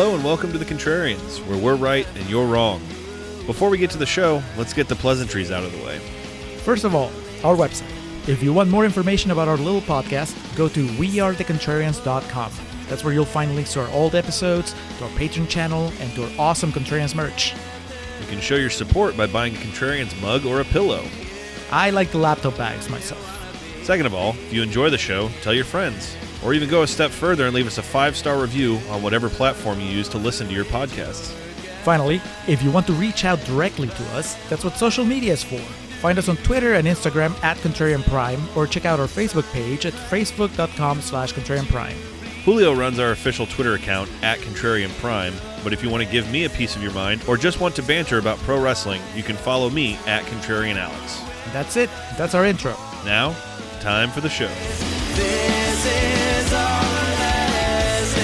Hello and welcome to the Contrarians, where we're right and you're wrong. Before we get to the show, let's get the pleasantries out of the way. First of all, our website. If you want more information about our little podcast, go to wearethecontrarians.com. That's where you'll find links to our old episodes, to our Patreon channel, and to our awesome Contrarians merch. You can show your support by buying a Contrarians mug or a pillow. I like the laptop bags myself. Second of all, if you enjoy the show, tell your friends. Or even go a step further and leave us a 5-star review on whatever platform you use to listen to your podcasts. Finally, if you want to reach out directly to us, that's what social media is for. Find us on Twitter and Instagram at Contrarian Prime, or check out our Facebook page at facebook.com/Contrarian Prime. Julio runs our official Twitter account at Contrarian Prime, but if you want to give me a piece of your mind or just want to banter about pro wrestling, you can follow me at Contrarian Alex. That's it. That's our intro. Now, time for the show. This is our lesson.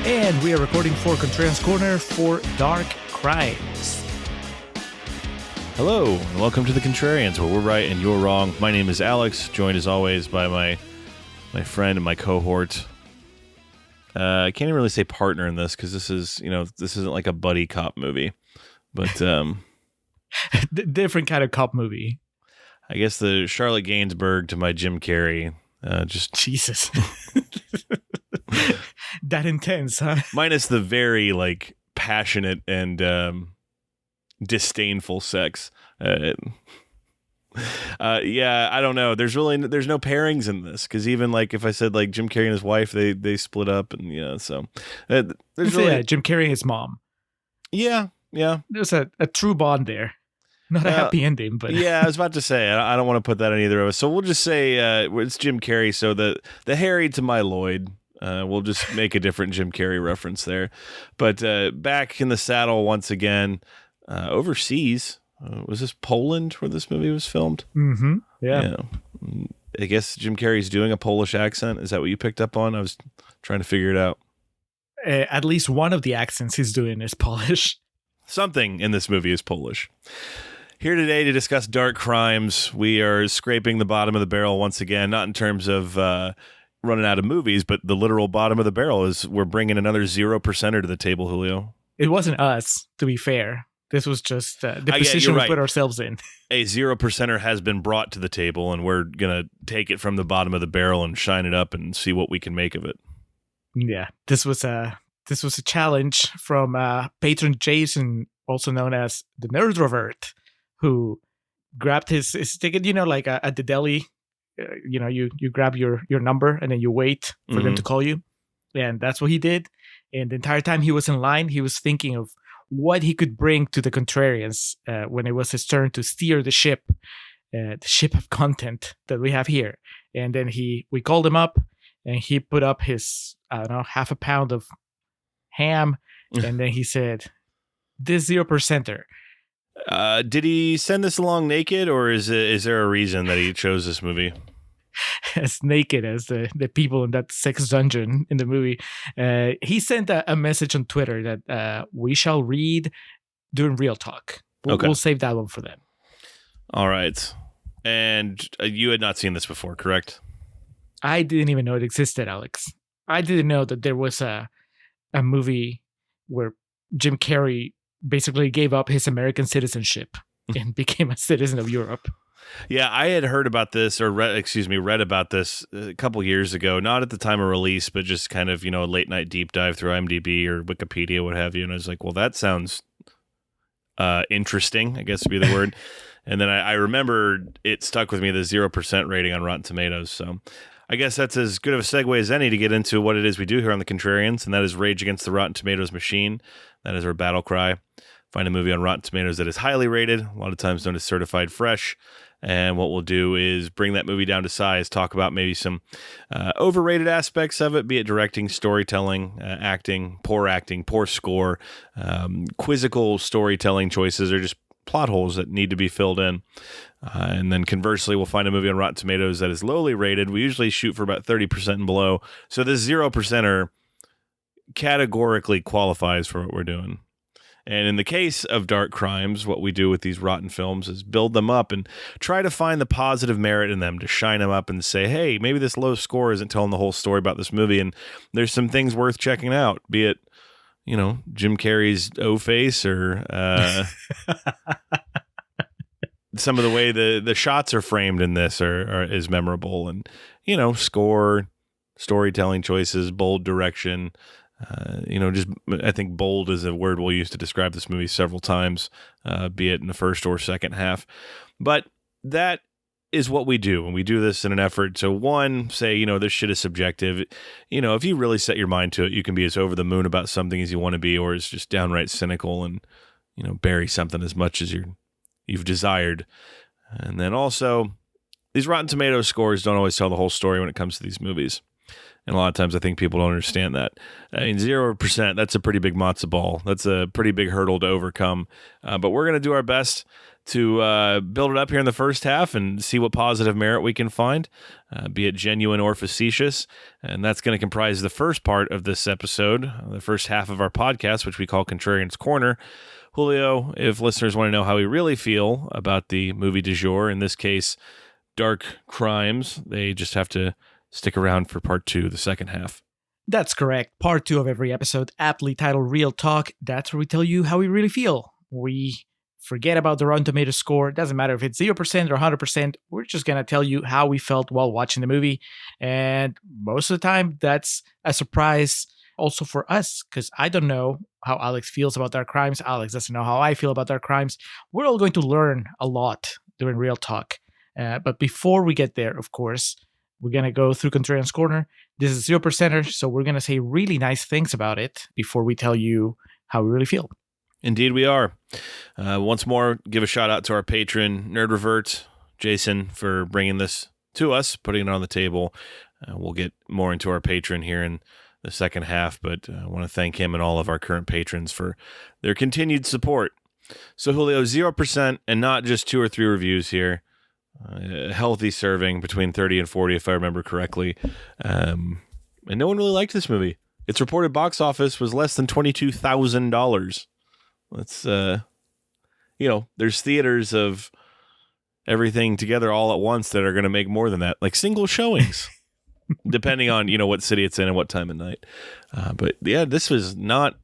And we are recording for Contrarians Corner for Dark Crimes. Hello, and welcome to the Contrarians, where we're right and you're wrong. My name is Alex, joined as always by my friend and my cohort. I can't even really say partner in this because this isn't like a buddy cop movie, but Different kind of cop movie. I guess the Charlotte Gainsbourg to my Jim Carrey. Jesus. That intense, huh? Minus the very passionate and disdainful sex. Yeah, I don't know. There's no pairings in this because even if I said Jim Carrey and his wife, they split up, and so there's really Jim Carrey and his mom. Yeah. There's a true bond there. Not a happy ending, but yeah, I was about to say I don't want to put that on either of us. So we'll just say it's Jim Carrey. So the Harry to my Lloyd. We'll just make a different Jim Carrey reference there. But back in the saddle once again, overseas. Was this Poland where this movie was filmed? Mm-hmm. Yeah. I guess Jim Carrey's doing a Polish accent. Is that what you picked up on? I was trying to figure it out. At least one of the accents he's doing is Polish. Something in this movie is Polish. Here today to discuss dark crimes. We are scraping the bottom of the barrel once again, not in terms of running out of movies, but the literal bottom of the barrel is we're bringing another 0%er to the table, Julio. It wasn't us, to be fair. This was just the position we put ourselves in. A 0%er has been brought to the table, and we're going to take it from the bottom of the barrel and shine it up and see what we can make of it. Yeah, this was a challenge from patron Jason, also known as the Nerdrovert, who grabbed his ticket, at the deli. You grab your number and then you wait for them to call you. And that's what he did. And the entire time he was in line, he was thinking of what he could bring to the Contrarians when it was his turn to steer the ship of content that we have here. And then we called him up and he put up his, half a pound of ham. And then he said, this 0%er. Did he send this along naked, or is there a reason that he chose this movie? As naked as the people in that sex dungeon in the movie. He sent a message on Twitter that we shall read during Real Talk. We'll save that one for them. All right. And you had not seen this before, correct? I didn't even know it existed, Alex. I didn't know that there was a movie where Jim Carrey basically gave up his American citizenship and became a citizen of Europe. Yeah, I had heard about this, or read about this a couple years ago, not at the time of release, but just kind of, a late night deep dive through IMDb or Wikipedia, what have you. And I was like, well, that sounds interesting, I guess would be the word. And then I remembered it stuck with me, the 0% rating on Rotten Tomatoes. So I guess that's as good of a segue as any to get into what it is we do here on the Contrarians, and that is Rage Against the Rotten Tomatoes machine. That is our battle cry. Find a movie on Rotten Tomatoes that is highly rated, a lot of times known as certified fresh. And what we'll do is bring that movie down to size, talk about maybe some overrated aspects of it, be it directing, storytelling, acting, poor score, quizzical storytelling choices, or just plot holes that need to be filled in. And then conversely, we'll find a movie on Rotten Tomatoes that is lowly rated. We usually shoot for about 30% and below. So this 0%er categorically qualifies for what we're doing. And in the case of dark crimes, what we do with these rotten films is build them up and try to find the positive merit in them, to shine them up and say, hey, maybe this low score isn't telling the whole story about this movie, and there's some things worth checking out, be it, Jim Carrey's O-face or some of the way the shots are framed in this is memorable, and, score, storytelling choices, bold direction. Just I think bold is a word we'll use to describe this movie several times, be it in the first or second half. But that is what we do, and we do this in an effort to, one, say, this shit is subjective. If you really set your mind to it, you can be as over the moon about something as you want to be, or as just downright cynical and, bury something as much as you've desired. And then also, these Rotten Tomatoes scores don't always tell the whole story when it comes to these movies. And a lot of times I think people don't understand that. 0%, that's a pretty big matzo ball. That's a pretty big hurdle to overcome. But we're going to do our best to build it up here in the first half and see what positive merit we can find, be it genuine or facetious. And that's going to comprise the first part of this episode, the first half of our podcast, which we call Contrarians Corner. Julio, if listeners want to know how we really feel about the movie du jour, in this case, Dark Crimes, they just have to stick around for part 2, the second half. That's correct. Part 2 of every episode, aptly titled Real Talk. That's where we tell you how we really feel. We forget about the Rotten Tomatoes score. It doesn't matter if it's 0% or 100%. We're just going to tell you how we felt while watching the movie. And most of the time, that's a surprise also for us, because I don't know how Alex feels about Dark Crimes. Alex doesn't know how I feel about Dark Crimes. We're all going to learn a lot during Real Talk. But before we get there, of course, we're going to go through Contrarians Corner. This is 0%er, so we're going to say really nice things about it before we tell you how we really feel. Indeed we are. Once more, give a shout out to our patron, Nerdrovert, Jason, for bringing this to us, putting it on the table. We'll get more into our patron here in the second half, but I want to thank him and all of our current patrons for their continued support. So Julio, 0%, and not just 2 or 3 reviews here. A healthy serving, between 30 and 40, if I remember correctly. And no one really liked this movie. Its reported box office was less than $22,000. Let's, there's theaters of everything together all at once that are going to make more than that, like single showings, depending on, what city it's in and what time of night. But yeah, this was not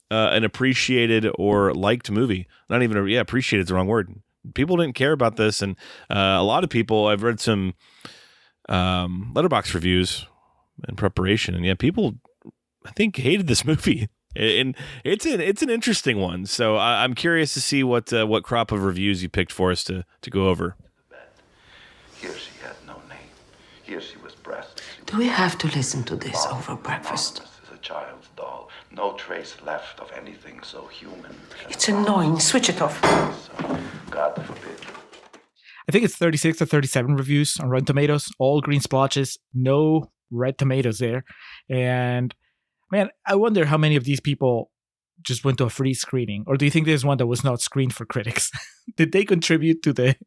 an appreciated or liked movie. Not even appreciated is the wrong word. People didn't care about this, and a lot of people, I've read some Letterboxd reviews in preparation, and people, I think, hated this movie, and it's an interesting one. So I'm curious to see what crop of reviews you picked for us to go over. Here she had no name. Here she was breast. Do we have to listen to this over breakfast? This is a child's doll. No trace left of anything so human. It's annoying. Switch it off. So, God forbid. I think it's 36 or 37 reviews on Rotten Tomatoes, all green splotches, no red tomatoes there. And man, I wonder how many of these people just went to a free screening, or do you think there's one that was not screened for critics? Did they contribute to the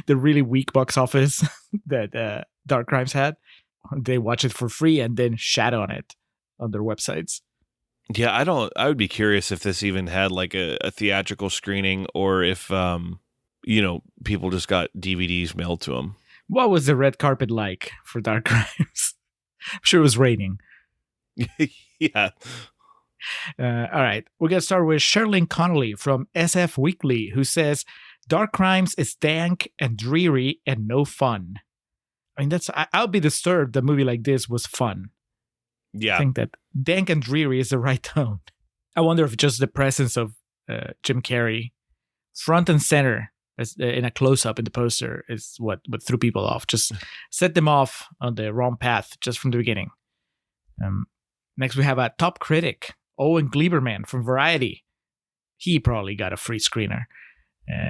really weak box office that Dark Crimes had? They watch it for free and then shat on it on their websites. Yeah, I would be curious if this even had like a theatrical screening, or if, people just got DVDs mailed to them. What was the red carpet like for Dark Crimes? I'm sure it was raining. Yeah. All right. We're going to start with Sherlyn Connolly from SF Weekly, who says, Dark Crimes is dank and dreary and no fun. I mean, I'll be disturbed. A movie like this was fun. Yeah. I think that dank and dreary is the right tone. I wonder if just the presence of Jim Carrey front and center in a close-up in the poster is what threw people off. Just set them off on the wrong path just from the beginning. Next, we have a top critic, Owen Gleiberman from Variety. He probably got a free screener.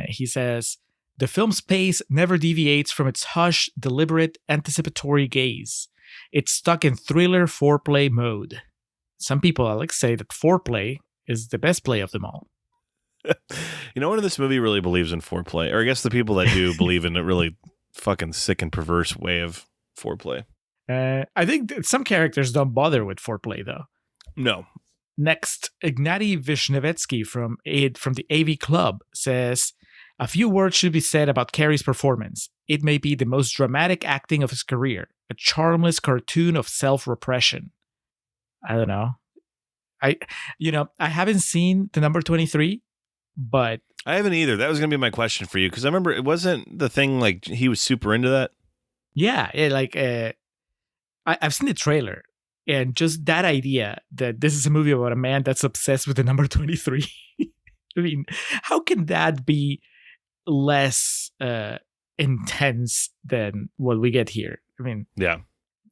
He says, the film's pace never deviates from its hush, deliberate, anticipatory gaze. It's stuck in thriller foreplay mode. Some people, Alex, say that foreplay is the best play of them all. One of this movie really believes in foreplay, or I guess the people that do believe in a really fucking sick and perverse way of foreplay. I think some characters don't bother with foreplay, though. No. Next, Ignatiy Vishnevetsky from the AV Club says, a few words should be said about Carrey's performance. It may be the most dramatic acting of his career, a charmless cartoon of self-repression. I don't know. I haven't seen the number 23, but I haven't either. That was going to be my question for you, because I remember it wasn't the thing like he was super into that. yeah, I've seen the trailer, and just that idea that this is a movie about a man that's obsessed with the number 23. I mean, how can that be less intense than what we get here? I mean, Yeah.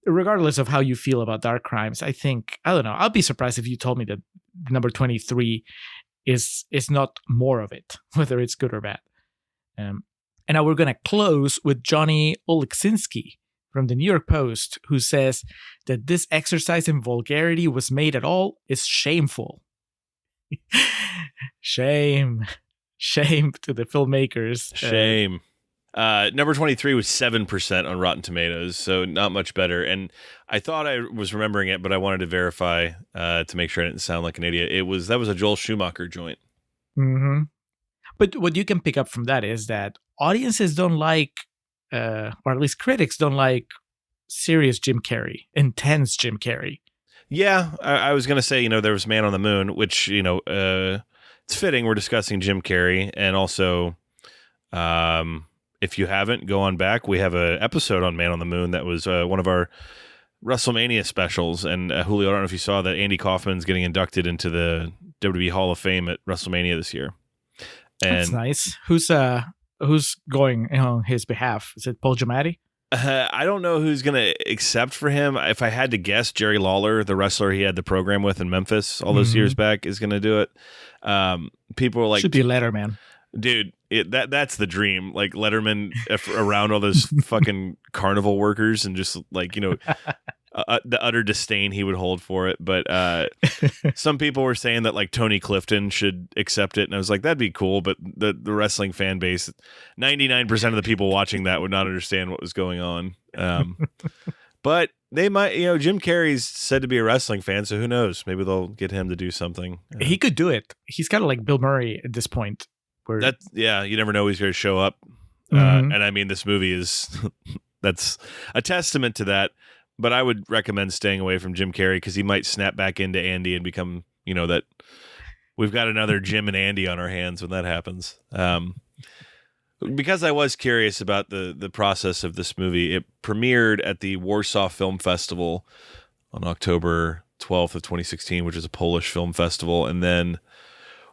regardless of how you feel about Dark Crimes, I don't know. I'll be surprised if you told me that number 23 is not more of it, whether it's good or bad. And now we're going to close with Johnny Oleksinski from the New York Post, who says that this exercise in vulgarity was made at all is shameful. Shame to the filmmakers. Shame. Number 23 was 7% on Rotten Tomatoes, so not much better. And I thought I was remembering it, but I wanted to verify to make sure I didn't sound like an idiot. That was a Joel Schumacher joint. Mm-hmm. But what you can pick up from that is that audiences don't like, or at least critics don't like, serious Jim Carrey, intense Jim Carrey. Yeah, I was going to say, there was Man on the Moon, which, it's fitting. We're discussing Jim Carrey. And also, if you haven't, go on back. We have an episode on Man on the Moon that was one of our WrestleMania specials. And Julio, I don't know if you saw that Andy Kaufman's getting inducted into the WWE Hall of Fame at WrestleMania this year. And that's nice. Who's going on his behalf? Is it Paul Giamatti? I don't know who's going to accept for him. If I had to guess, Jerry Lawler, the wrestler he had the program with in Memphis all those years back, is going to do it. People are like, should be Letterman. Dude, that's the dream. Like Letterman around all those fucking carnival workers and just like, the utter disdain he would hold for it. But some people were saying that like Tony Clifton should accept it. And I was like, that'd be cool. But the wrestling fan base, 99% of the people watching that would not understand what was going on. But they might, Jim Carrey's said to be a wrestling fan. So who knows? Maybe they'll get him to do something. He could do it. He's kind of like Bill Murray at this point. You never know he's going to show up. Mm-hmm. And I mean, this movie that's a testament to that. But I would recommend staying away from Jim Carrey because he might snap back into Andy and become, that we've got another Jim and Andy on our hands when that happens. Because I was curious about the process of this movie, it premiered at the Warsaw Film Festival on October 12th of 2016, which is a Polish film festival, and then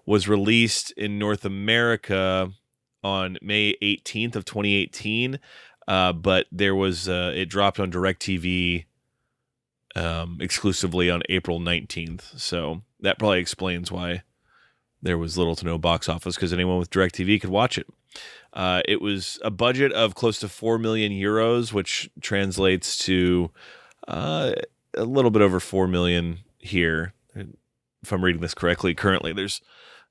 was released in North America on May 18th of 2018. But there was it dropped on DirecTV exclusively on April 19th. So that probably explains why there was little to no box office, because anyone with DirecTV could watch it. It was a budget of close to 4 million euros, which translates to a little bit over 4 million here. If I'm reading this correctly, currently there's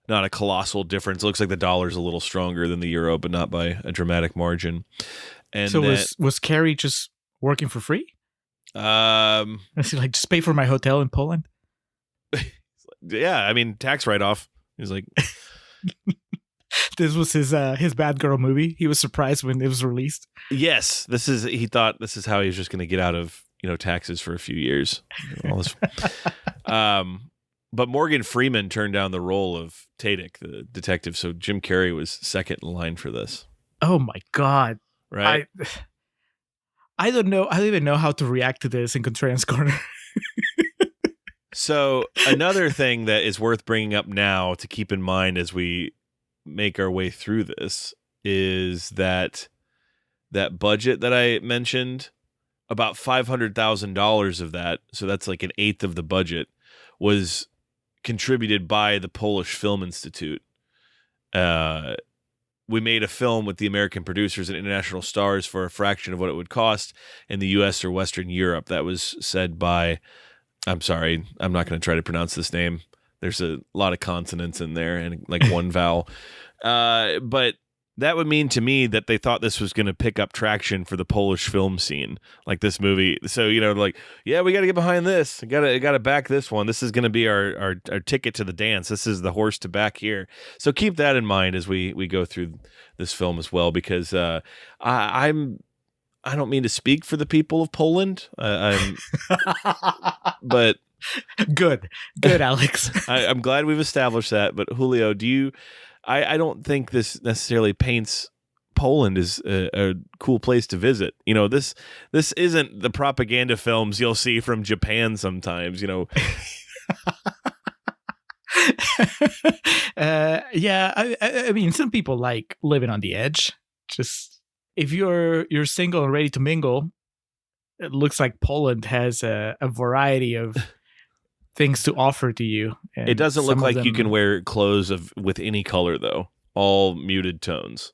not a colossal difference. It looks like the dollar's a little stronger than the euro, but not by a dramatic margin. And so was Carrey just working for free? Is he like, just pay for my hotel in Poland? Yeah, I mean, tax write-off. He's like, this was his Bad Girl movie. He was surprised when it was released. Yes, he thought this is how he was just going to get out of taxes for a few years. All this. But Morgan Freeman turned down the role of Tadic, the detective, so Jim Carrey was second in line for this. Oh my God. Right. I don't know. I don't even know how to react to this in Contrarians Corner. So another thing that is worth bringing up now to keep in mind as we make our way through this is that budget that I mentioned, about $500,000 of that, so that's like an eighth of the budget, was contributed by the Polish Film Institute. We made a film with the American producers and international stars for a fraction of what it would cost in the U.S. or Western Europe. That was said by, I'm sorry, I'm not going to try to pronounce this name. There's a lot of consonants in there and like one vowel. But That would mean to me that they thought this was going to pick up traction for the Polish film scene, like this movie. So, we got to get behind this. Got to back this one. This is going to be our ticket to the dance. This is the horse to back here. So keep that in mind as we go through this film as well, because I don't mean to speak for the people of Poland. But good, Alex. I'm glad we've established that. But Julio, I don't think this necessarily paints Poland as a cool place to visit. This isn't the propaganda films you'll see from Japan sometimes. I mean, some people like living on the edge. Just if you're single and ready to mingle, it looks like Poland has a variety of things to offer to you. It doesn't look like you can wear clothes with any color, though. All muted tones.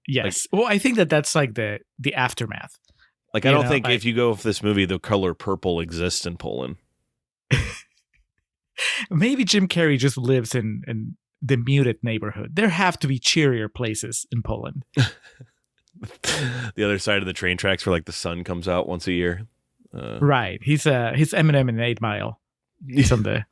Yes. Well, I think that's like the aftermath. Like, I don't think if you go with this movie, the color purple exists in Poland. Maybe Jim Carrey just lives in the muted neighborhood. There have to be cheerier places in Poland. The other side of the train tracks where like the sun comes out once a year. Right. He's Eminem in 8 Mile. He's on the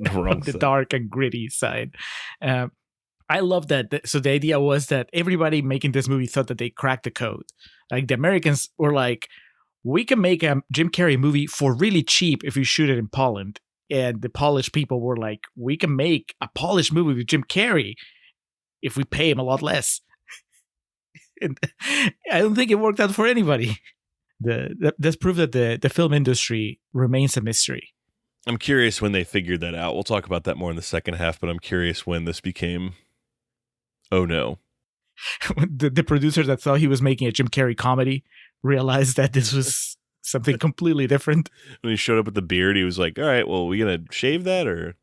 on the dark and gritty side. I love that. So the idea was that everybody making this movie thought that they cracked the code. Like the Americans were like, we can make a Jim Carrey movie for really cheap if we shoot it in Poland. And the Polish people were like, we can make a Polish movie with Jim Carrey if we pay him a lot less. And I don't think it worked out for anybody. That's proof that the film industry remains a mystery. I'm curious when they figured that out. We'll talk about that more in the second half, but I'm curious when this became, oh no. the producer that thought he was making a Jim Carrey comedy realized that this was something completely different. When he showed up with the beard, he was like, all right, well, are we going to shave that or?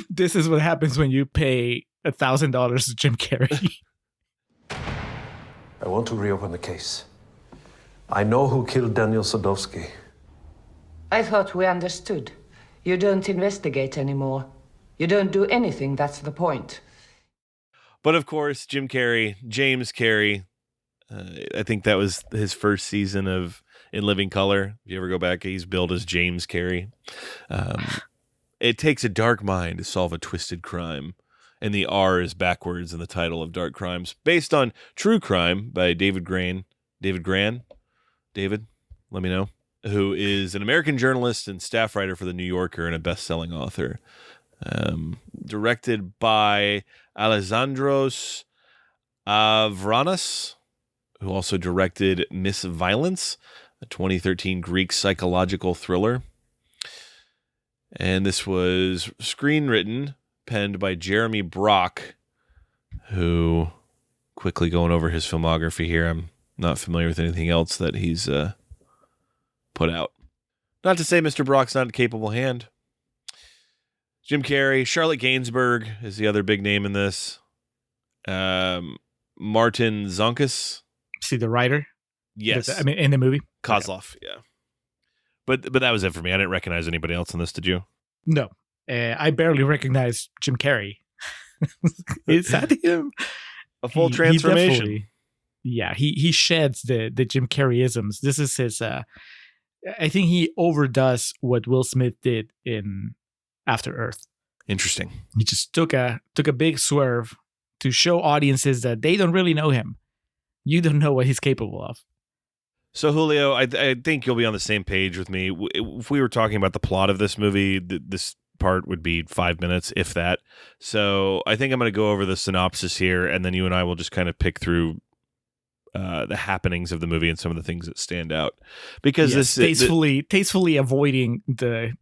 This is what happens when you pay $1,000 to Jim Carrey. I want to reopen the case. I know who killed Daniel Sadowski. I thought we understood. You don't investigate anymore. You don't do anything, that's the point. But of course, James Carrey, I think that was his first season of In Living Color. If you ever go back, he's billed as James Carrey. It takes a dark mind to solve a twisted crime. And the R is backwards in the title of Dark Crimes, based on True Crime by David Gran. David, let me know. Who is an American journalist and staff writer for The New Yorker and a best-selling author. Directed by Alexandros Avranos, who also directed Miss Violence, a 2013 Greek psychological thriller. And this was screenwritten, penned by Jeremy Brock, who, quickly going over his filmography here, I'm not familiar with anything else that he's put out. Not to say Mr. Brock's not a capable hand. Jim Carrey, Charlotte Gainsbourg is the other big name in this. Martin Zonkus. See the writer? Yes. I mean, in the movie? Kozlov, yeah. But that was it for me. I didn't recognize anybody else in this, did you? No. I barely recognize Jim Carrey. Is that him? A full transformation. He sheds the Jim Carrey-isms. This is his... I think he overdoes what Will Smith did in After Earth. Interesting. He just took a big swerve to show audiences that they don't really know him. You don't know what he's capable of. So, Julio, I think you'll be on the same page with me. If we were talking about the plot of this movie, this part would be 5 minutes, if that. So I think I'm going to go over the synopsis here, and then you and I will just kind of pick through the happenings of the movie and some of the things that stand out. Because tastefully avoiding the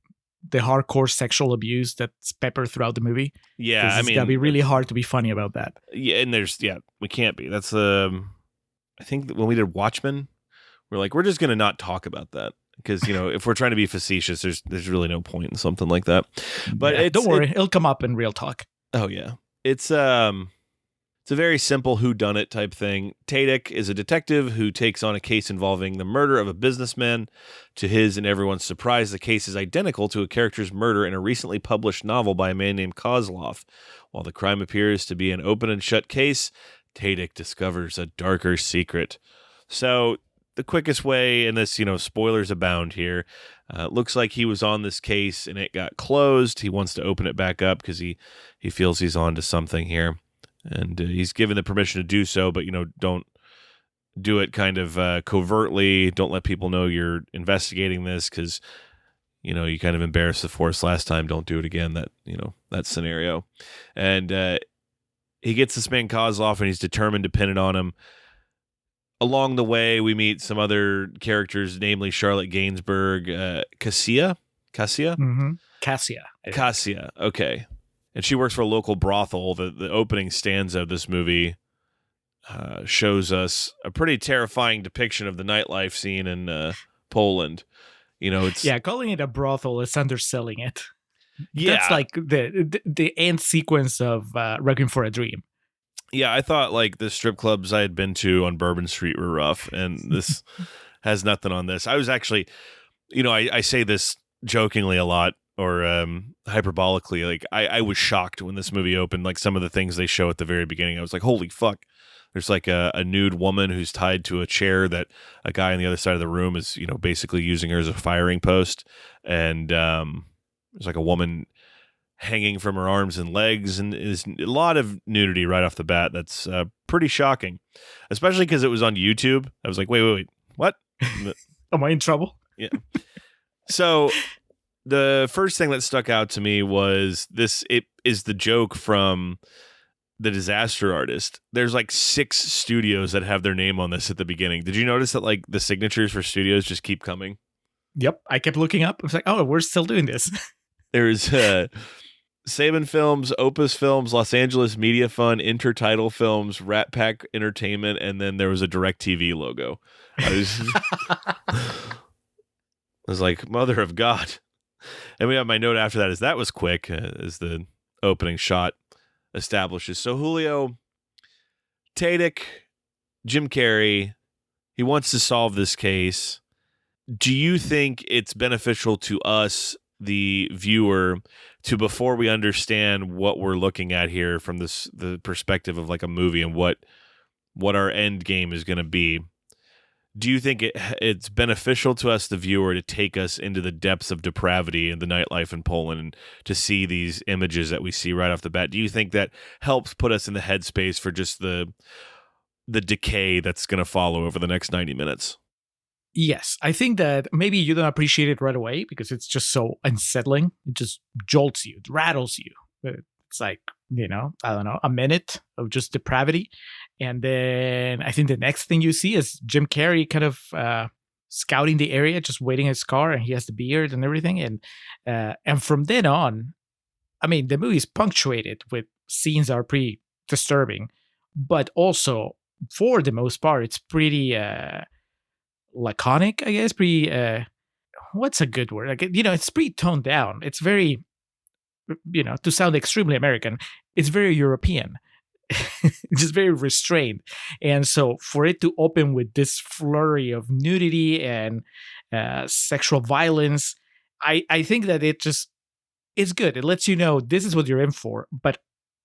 hardcore sexual abuse that's peppered throughout the movie. Yeah, I mean, it's gotta be really hard to be funny about that. Yeah, and we can't be. That's I think that when we did Watchmen, we're like, we're just gonna not talk about that because if we're trying to be facetious, there's really no point in something like that. But don't worry, it'll come up in real talk. Oh yeah, it's It's a very simple whodunit type thing. Tadic is a detective who takes on a case involving the murder of a businessman. To his and everyone's surprise, the case is identical to a character's murder in a recently published novel by a man named Kozlov. While the crime appears to be an open and shut case, Tadic discovers a darker secret. So the quickest way, and this, spoilers abound here, looks like he was on this case and it got closed. He wants to open it back up because he feels he's on to something here. And he's given the permission to do so, but, don't do it kind of covertly. Don't let people know you're investigating this because, you kind of embarrassed the force last time. Don't do it again, that scenario. And he gets this man Kozlov and he's determined to pin it on him. Along the way, we meet some other characters, namely Charlotte Gainsbourg, Cassia? Mm-hmm. Cassia. Okay. And she works for a local brothel. The opening stanza of this movie shows us a pretty terrifying depiction of the nightlife scene in Poland. Calling it a brothel is underselling it. Yeah, that's like the end sequence of Requiem for a Dream. Yeah, I thought like the strip clubs I had been to on Bourbon Street were rough, and this has nothing on this. I was actually, I say this jokingly a lot, or hyperbolically, like I was shocked when this movie opened. Like some of the things they show at the very beginning, I was like, holy fuck. There's like a nude woman who's tied to a chair that a guy on the other side of the room is, basically using her as a firing post. And there's like a woman hanging from her arms and legs, and there's a lot of nudity right off the bat. That's pretty shocking, especially because it was on YouTube. I was like, wait, what? Am I in trouble? Yeah. So the first thing that stuck out to me was it is the joke from The Disaster Artist. There's like 6 studios that have their name on this at the beginning. Did you notice that like the signatures for studios just keep coming? Yep. I kept looking up. I was like, oh, we're still doing this. There's Saban Films, Opus Films, Los Angeles Media Fund, Intertitle Films, Rat Pack Entertainment, and then there was a DirecTV logo. I was like, mother of God. And we have my note after that is that was quick, as the opening shot establishes. So Julio, Tadic, Jim Carrey, he wants to solve this case. Do you think it's beneficial to us, the viewer, to, before we understand what we're looking at here from the perspective of like a movie and what our end game is going to be, do you think it's beneficial to us, the viewer, to take us into the depths of depravity and the nightlife in Poland and to see these images that we see right off the bat? Do you think that helps put us in the headspace for just the decay that's going to follow over the next 90 minutes? Yes, I think that maybe you don't appreciate it right away because it's just so unsettling. It just jolts you, it rattles you. It's like, I don't know, a minute of just depravity. And then I think the next thing you see is Jim Carrey kind of scouting the area, just waiting in his car, and he has the beard and everything. And from then on, I mean, the movie is punctuated with scenes that are pretty disturbing, but also, for the most part, it's pretty laconic, I guess. Pretty, what's a good word? Like, it's pretty toned down. It's very, to sound extremely American, it's very European. Just very restrained. And so for it to open with this flurry of nudity and sexual violence, I think that it's good. It lets you know this is what you're in for, but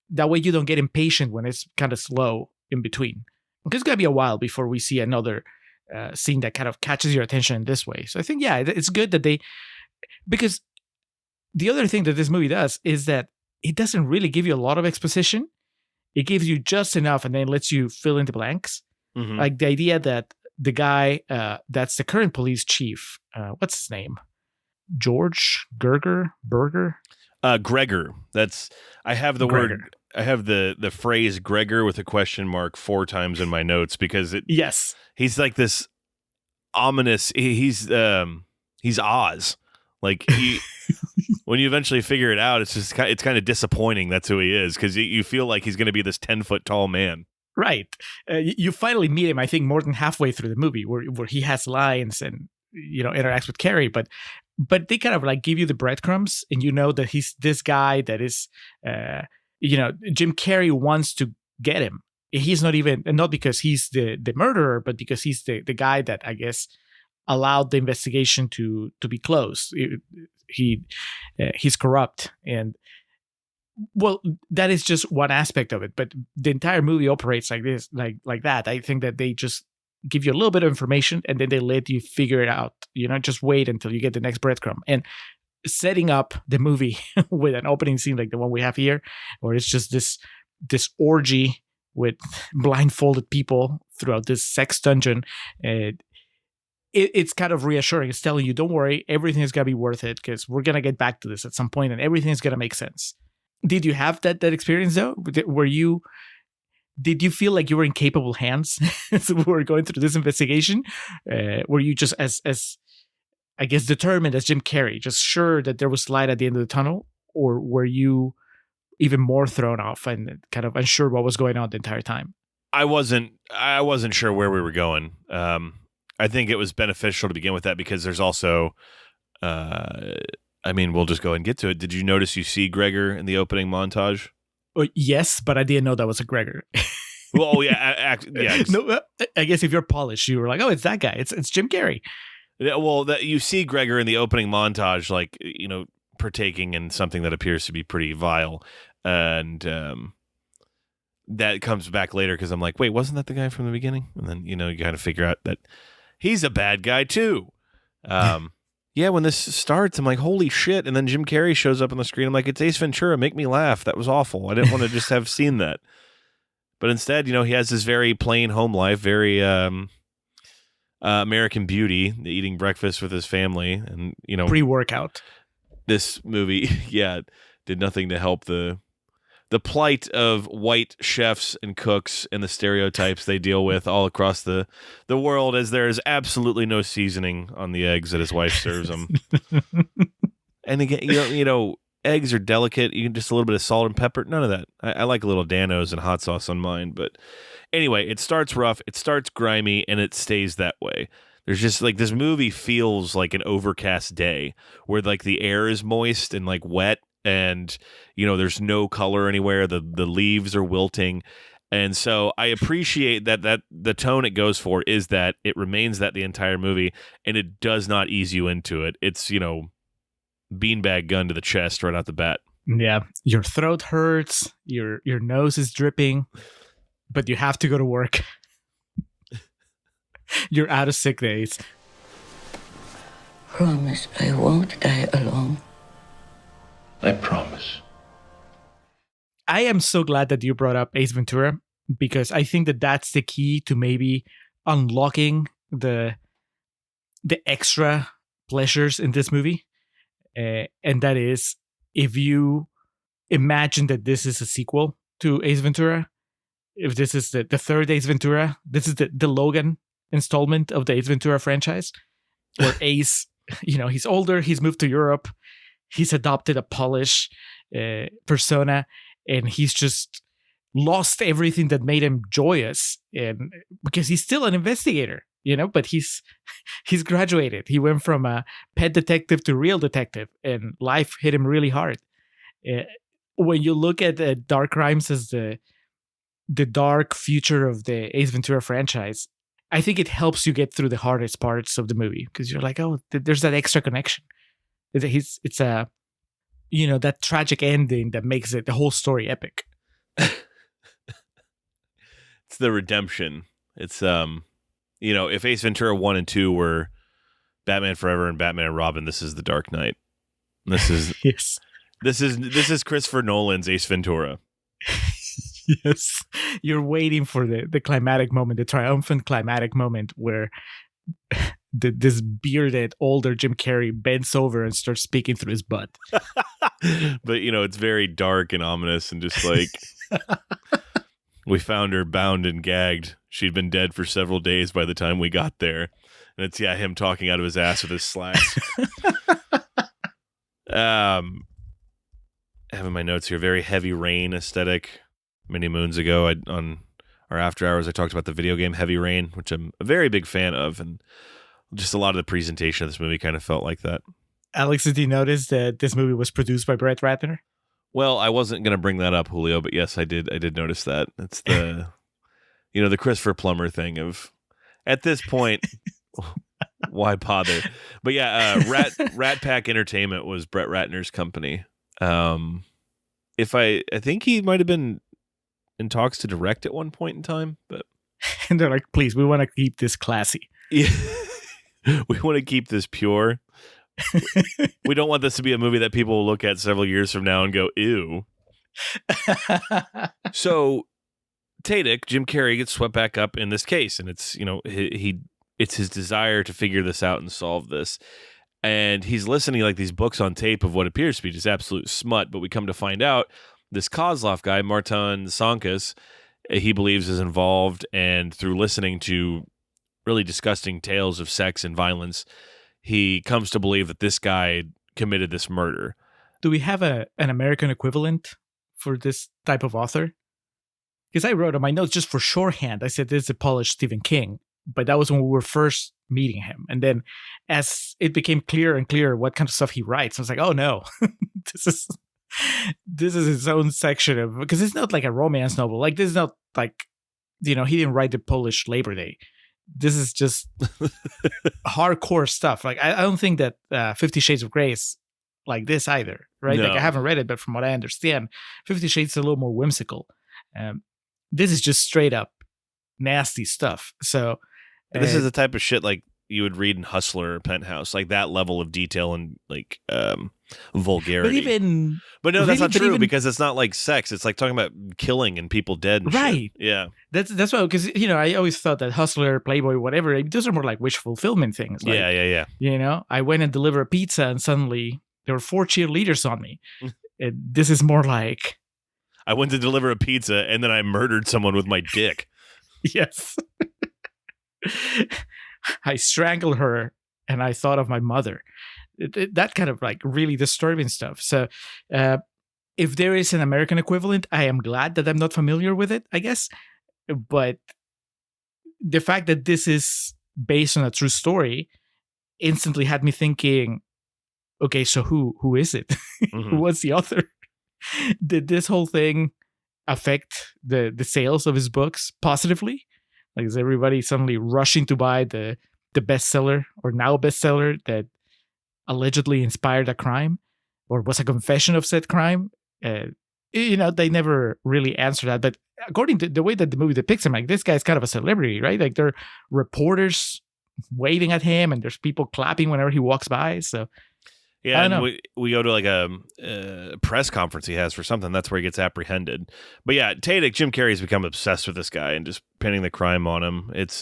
that way you don't get impatient when it's kind of slow in between. Because it's going to be a while before we see another scene that kind of catches your attention in this way. So I think, it's good that because the other thing that this movie does is that it doesn't really give you a lot of exposition. It gives you just enough and then lets you fill in the blanks. Mm-hmm. Like the idea that the guy that's the current police chief, what's his name? George Berger? Gregor. I have the Gregor. word. I have the phrase Gregor with a question mark 4 times in my notes because yes, he's like this ominous. He's Oz. Like when you eventually figure it out, it's kind of disappointing. That's who he is because you feel like he's going to be this 10-foot tall man. Right. You finally meet him, I think, more than halfway through the movie where he has lines and, interacts with Carrey. But they kind of like give you the breadcrumbs and that he's this guy that is, Jim Carrey wants to get him. he's not even, and not because he's the murderer, but because he's the guy that I guess allowed the investigation to be closed. He's corrupt, and well, that is just one aspect of it. But the entire movie operates like this, like that. I think that they just give you a little bit of information and then they let you figure it out. Just wait until you get the next breadcrumb. And setting up the movie with an opening scene like the one we have here, where it's just this orgy with blindfolded people throughout this sex dungeon. It's kind of reassuring. It's telling you, don't worry, everything is going to be worth it because we're going to get back to this at some point and everything is going to make sense. Did you have that experience though? Did you feel like you were in capable hands as we were going through this investigation? Were you just as I guess determined as Jim Carrey, just sure that there was light at the end of the tunnel? Or were you even more thrown off and kind of unsure what was going on the entire time? I wasn't sure where we were going. I think it was beneficial to begin with that because there's also, we'll just go and get to it. Did you notice you see Gregor in the opening montage? Yes, but I didn't know that was a Gregor. Well, yeah. No, I guess if you're polished, you were like, oh, it's that guy. It's Jim Carrey. Yeah, well, you see Gregor in the opening montage, like, partaking in something that appears to be pretty vile. And that comes back later because I'm like, wait, wasn't that the guy from the beginning? And then, you kind of figure out that he's a bad guy too. Yeah, when this starts, I'm like, holy shit. And then Jim Carrey shows up on the screen. I'm like, it's Ace Ventura. Make me laugh. That was awful. I didn't want to just have seen that. But instead, he has this very plain home life, very American Beauty, eating breakfast with his family. And, pre-workout. This movie, did nothing to help the plight of white chefs and cooks and the stereotypes they deal with all across the world, as there is absolutely no seasoning on the eggs that his wife serves them. And again, eggs are delicate. You can just a little bit of salt and pepper. None of that. I like a little Danos and hot sauce on mine. But anyway, it starts rough, it starts grimy, and it stays that way. There's just like this movie feels like an overcast day where like the air is moist and like wet. And, there's no color anywhere. The leaves are wilting. And so I appreciate that the tone it goes for is that it remains that the entire movie, and it does not ease you into it. It's, beanbag gun to the chest right out the bat. Yeah. Your throat hurts. Your nose is dripping, but you have to go to work. You're out of sick days. Promise I won't die alone. I promise. I am so glad that you brought up Ace Ventura, because I think that that's the key to maybe unlocking the extra pleasures in this movie. And that is, if you imagine that this is a sequel to Ace Ventura, if this is the third Ace Ventura, this is the Logan installment of the Ace Ventura franchise, where Ace, he's older, he's moved to Europe, he's adopted a Polish persona, and he's just lost everything that made him joyous, and because he's still an investigator, but he's graduated. He went from a pet detective to real detective, and life hit him really hard. When you look at Dark Crimes as the dark future of the Ace Ventura franchise, I think it helps you get through the hardest parts of the movie, because you're like, oh, there's that extra connection. It's a that tragic ending that makes the whole story epic. It's the redemption. It's if Ace Ventura 1 and 2 were Batman Forever and Batman and Robin, this is The Dark Knight. This is yes. This is Christopher Nolan's Ace Ventura. Yes. You're waiting for the climatic moment, the triumphant climatic moment where this bearded older Jim Carrey bends over and starts speaking through his butt. But it's very dark and ominous, and just like we found her bound and gagged. She'd been dead for several days by the time we got there. And it's him talking out of his ass with his slacks. Having my notes here, very Heavy Rain aesthetic. Many moons ago, on our After Hours, I talked about the video game Heavy Rain, which I'm a very big fan of, and just a lot of the presentation of this movie kind of felt like that. Alex, did you notice that this movie was produced by Brett Ratner? Well, I wasn't going to bring that up, Julio, but yes, I did. I did notice that. It's the Christopher Plummer thing of, at this point, why bother? But yeah, Rat Pack Entertainment was Brett Ratner's company. I think he might have been in talks to direct at one point in time, but And they're like, please, we want to keep this classy. yeah, we want to keep this pure. We don't want this to be a movie that people will look at several years from now and go, ew. So Tadic, Jim Carrey, gets swept back up in this case, and it's it's his desire to figure this out and solve this. And he's listening like these books on tape of what appears to be just absolute smut, but we come to find out this Kozlov guy, Martin Sankas, he believes is involved, and through listening to really disgusting tales of sex and violence, he comes to believe that this guy committed this murder. Do we have an American equivalent for this type of author? Because I wrote on my notes just for shorthand, I said this is a Polish Stephen King, but that was when we were first meeting him. And then as it became clearer and clearer what kind of stuff he writes, I was like, oh no, this is his own section of, because it's not like a romance novel. Like, this is not like, he didn't write the Polish Labor Day. This is just hardcore stuff. Like, I don't think that 50 Shades of Grey is like this either, right? No. Like, I haven't read it, but from what I understand, 50 Shades is a little more whimsical. This is just straight up nasty stuff. So this is the type of shit like you would read in Hustler or Penthouse, like that level of detail and like vulgarity. But no, that's not true, because it's not like sex. It's like talking about killing and people dead and right. shit. Yeah. That's why, because, I always thought that Hustler, Playboy, whatever, those are more like wish fulfillment things. Like, yeah. I went and delivered a pizza and suddenly there were 4 cheerleaders on me. This is more like... I went to deliver a pizza and then I murdered someone with my dick. Yes. I strangled her and I thought of my mother. That kind of like really disturbing stuff. So if there is an American equivalent, I am glad that I'm not familiar with it, I guess. But the fact that this is based on a true story instantly had me thinking, okay, so who is it? Mm-hmm. Who was the author? Did this whole thing affect the sales of his books positively? Like, is everybody suddenly rushing to buy the bestseller or now bestseller that allegedly inspired a crime or was a confession of said crime? They never really answer that. But according to the way that the movie depicts him, like, this guy's kind of a celebrity, right? Like, there are reporters waving at him and there's people clapping whenever he walks by. So yeah, and we go to like a press conference he has for something. That's where he gets apprehended. But yeah, Tadic, Jim Carrey's become obsessed with this guy and just pinning the crime on him. It's,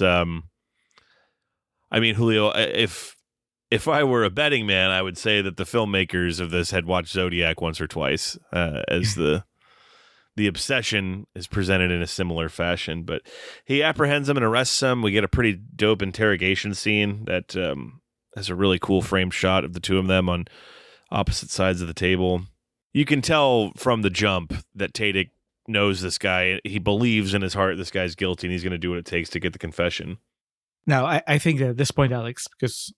Julio, if I were a betting man, I would say that the filmmakers of this had watched Zodiac once or twice, as the obsession is presented in a similar fashion. But he apprehends him and arrests him. We get a pretty dope interrogation scene that has a really cool frame shot of the two of them on opposite sides of the table. You can tell from the jump that Tadic knows this guy. He believes in his heart this guy's guilty and he's going to do what it takes to get the confession. Now, I think that at this point, Alex, because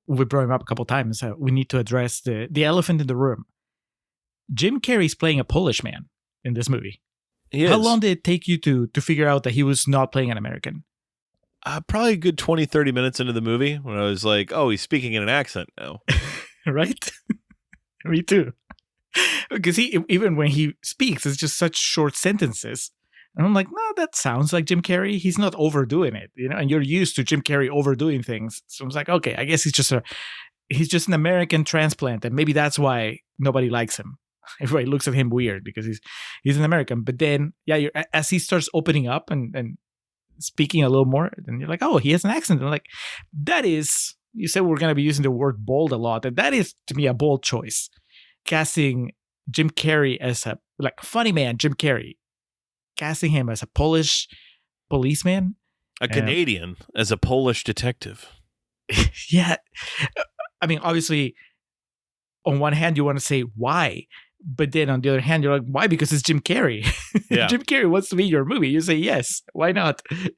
we brought him up a couple times, we need to address the elephant in the room. Jim Carrey's playing a Polish man in this movie. How long did it take you to figure out that he was not playing an American? Probably a good 20, 30 minutes into the movie when I was like, oh, he's speaking in an accent now. Right? Me too. Because even when he speaks, it's just such short sentences. And I'm like, no, that sounds like Jim Carrey. He's not overdoing it, and you're used to Jim Carrey overdoing things. So I was like, okay, I guess he's just an American transplant, and maybe that's why nobody likes him. Everybody looks at him weird because he's an American. But then, yeah, as he starts opening up and speaking a little more, then you're like, oh, he has an accent. And I'm like, that is, you said we're going to be using the word bold a lot, and that is to me a bold choice. Casting Jim Carrey as a funny man, Jim Carrey, casting him as a Polish policeman, a Canadian as a Polish detective. Yeah, obviously, on one hand you want to say why, but then on the other hand, you're like, why? Because it's Jim Carrey. Yeah. Jim Carrey wants to be your movie. You say yes. Why not? You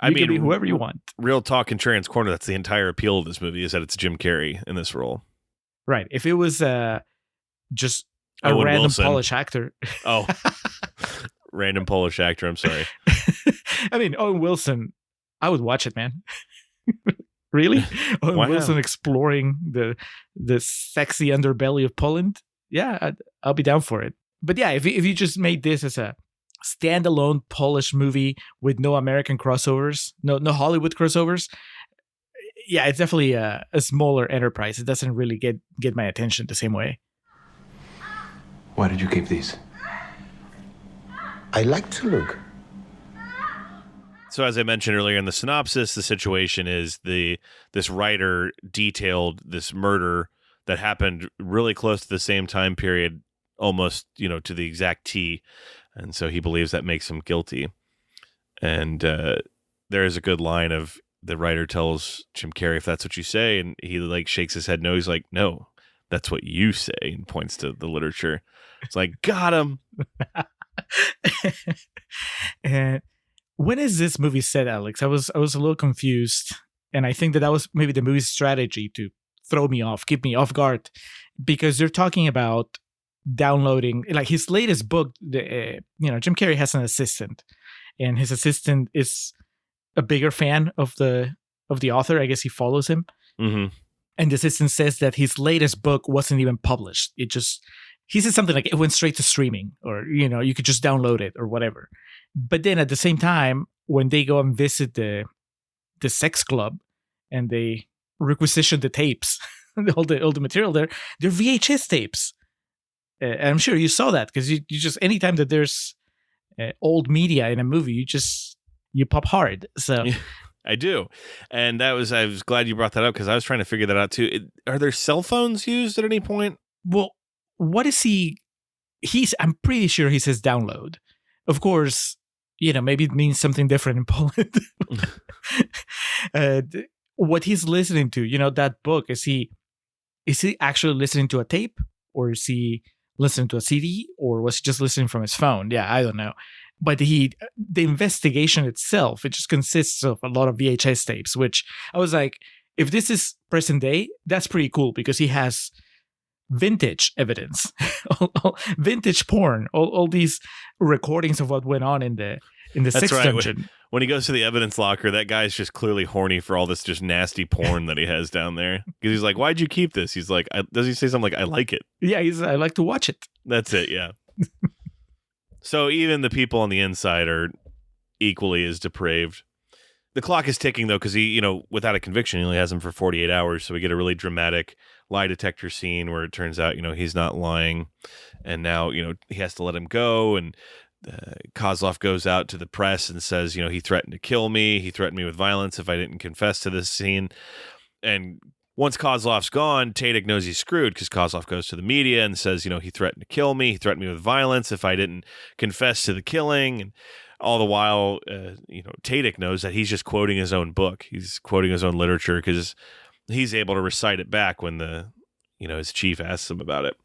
can be whoever you want. Real talk, Contrarians Corner, that's the entire appeal of this movie, is that it's Jim Carrey in this role. Right. If it was just a random Polish actor. Oh, random Polish actor. I'm sorry. I mean, Owen Wilson, I would watch it, man. Really? Owen Wow. Wilson exploring the sexy underbelly of Poland? Yeah, I'll be down for it. But yeah, if you just made this as a standalone Polish movie with no American crossovers, no Hollywood crossovers, yeah, it's definitely a smaller enterprise. It doesn't really get my attention the same way. Why did you keep these? I like to look. So as I mentioned earlier in the synopsis, the situation is this writer detailed this murder that happened really close to the same time period, almost, to the exact T. And so he believes that makes him guilty. And there is a good line of the writer tells Jim Carrey, if that's what you say, and he like shakes his head no. He's like, no, that's what you say, and points to the literature. It's like, got him. And when is this movie set, Alex? I was a little confused, and I think that was maybe the movie's strategy to throw me off, keep me off guard, because they're talking about downloading like his latest book. Jim Carrey has an assistant, and his assistant is a bigger fan of the author. I guess he follows him, Mm-hmm. and the assistant says that his latest book wasn't even published. He said something like it went straight to streaming, or you could just download it or whatever. But then at the same time, when they go and visit the sex club and they requisition the tapes, all the material there, they're VHS tapes. And I'm sure you saw that because you just anytime that there's old media in a movie, you pop hard. So I do. And I was glad you brought that up because I was trying to figure that out too. Are there cell phones used at any point? Well, what is I'm pretty sure he says download. Of course, maybe it means something different in Poland. What he's listening to, that book, is he actually listening to a tape, or is he listening to a CD, or was he just listening from his phone? Yeah, I don't know. But the investigation itself, it just consists of a lot of VHS tapes, which I was like, if this is present day, that's pretty cool because he has vintage evidence, vintage porn, all these recordings of what went on in the sex dungeon. When he goes to the evidence locker, that guy's just clearly horny for all this just nasty porn that he has down there. Because he's like, "Why'd you keep this?" He's like, "Does he say something like I like it?" Yeah, I like to watch it. That's it. Yeah. So even the people on the inside are equally as depraved. The clock is ticking though, because he, without a conviction, he only has him for 48 hours. So we get a really dramatic lie detector scene where it turns out, he's not lying, and now, he has to let him go. And Kozlov goes out to the press and says, he threatened to kill me. He threatened me with violence if I didn't confess to this scene. And once Kozlov's gone, Tadek knows he's screwed because Kozlov goes to the media and says, he threatened to kill me. He threatened me with violence if I didn't confess to the killing. And all the while, Tadek knows that he's just quoting his own book. He's quoting his own literature because he's able to recite it back when his chief asks him about it.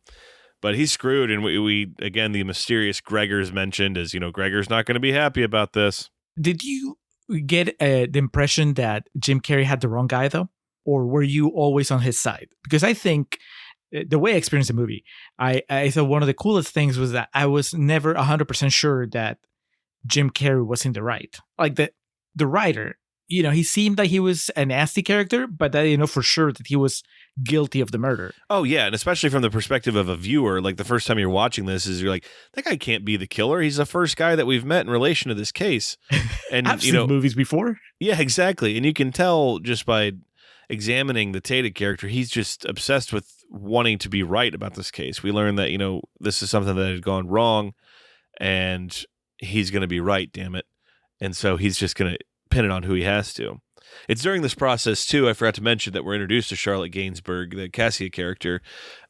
But he's screwed, and we again, the mysterious Gregor's mentioned as, Gregor's not going to be happy about this. Did you get the impression that Jim Carrey had the wrong guy, though? Or were you always on his side? Because I think the way I experienced the movie, I thought one of the coolest things was that I was never 100% sure that Jim Carrey was in the right. Like the writer, he seemed like he was a nasty character, but I didn't know for sure that he was guilty of the murder. Oh, yeah. And especially from the perspective of a viewer, like the first time you're watching this is you're like, that guy can't be the killer. He's the first guy that we've met in relation to this case. And, I've seen movies before. Yeah, exactly. And you can tell just by examining the Tadek character, he's just obsessed with wanting to be right about this case. We learned that, this is something that had gone wrong and he's going to be right, damn it. And so he's just going to pin it on who he has to. It's during this process, too, I forgot to mention that we're introduced to Charlotte Gainsbourg, the Cassia character,